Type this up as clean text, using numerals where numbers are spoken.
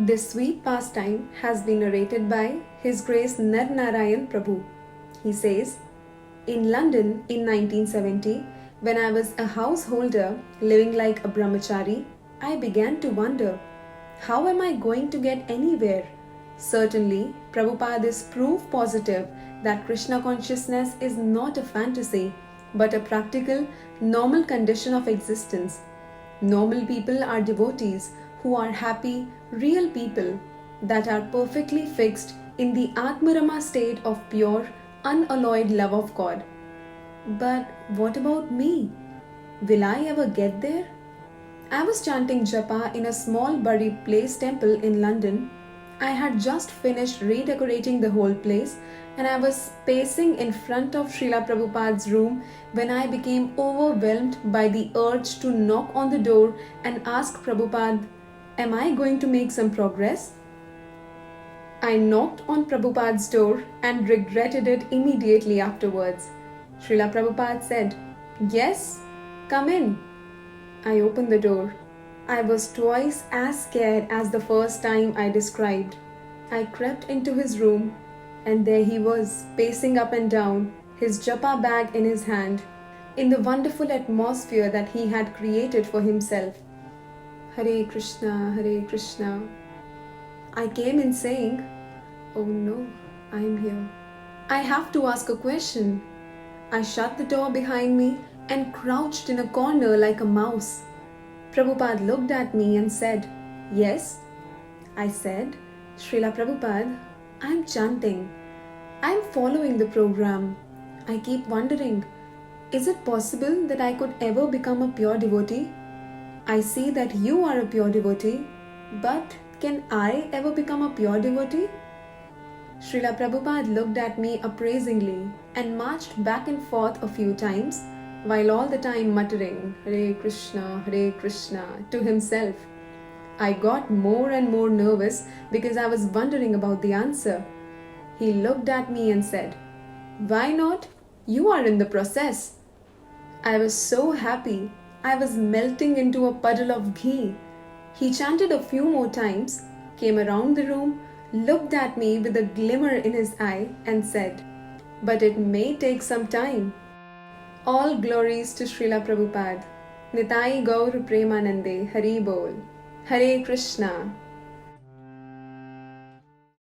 This sweet pastime has been narrated by His Grace Nar Narayan Prabhu. He says, in London in 1970, when I was a householder living like a brahmachari, I began to wonder, how am I going to get anywhere? Certainly, Prabhupada is proof positive that Krishna consciousness is not a fantasy, but a practical, normal condition of existence. Normal people are devotees who are happy, real people that are perfectly fixed in the Atmarama state of pure, unalloyed love of God. But what about me? Will I ever get there? I was chanting japa in a small buried place temple in London. I had just finished redecorating the whole place and I was pacing in front of Srila Prabhupada's room when I became overwhelmed by the urge to knock on the door and ask Prabhupada, am I going to make some progress? I knocked on Prabhupada's door and regretted it immediately afterwards. Srila Prabhupada said, yes, come in. I opened the door. I was twice as scared as the first time I described. I crept into his room and there he was, pacing up and down, his japa bag in his hand, in the wonderful atmosphere that he had created for himself. Hare Krishna, Hare Krishna. I came in saying, oh no, I am here. I have to ask a question. I shut the door behind me and crouched in a corner like a mouse. Prabhupada looked at me and said, yes. I said, Srila Prabhupada, I am chanting. I am following the program. I keep wondering, is it possible that I could ever become a pure devotee? I see that you are a pure devotee, but can I ever become a pure devotee? Srila Prabhupada looked at me appraisingly and marched back and forth a few times, while all the time muttering Hare Krishna to himself. I got more and more nervous because I was wondering about the answer. He looked at me and said, why not? You are in the process. I was so happy. I was melting into a puddle of ghee. He chanted a few more times, came around the room, looked at me with a glimmer in his eye and said, but it may take some time. All glories to Srila Prabhupada. Nitai Gaur Premanande Hari Bol. Hare Krishna.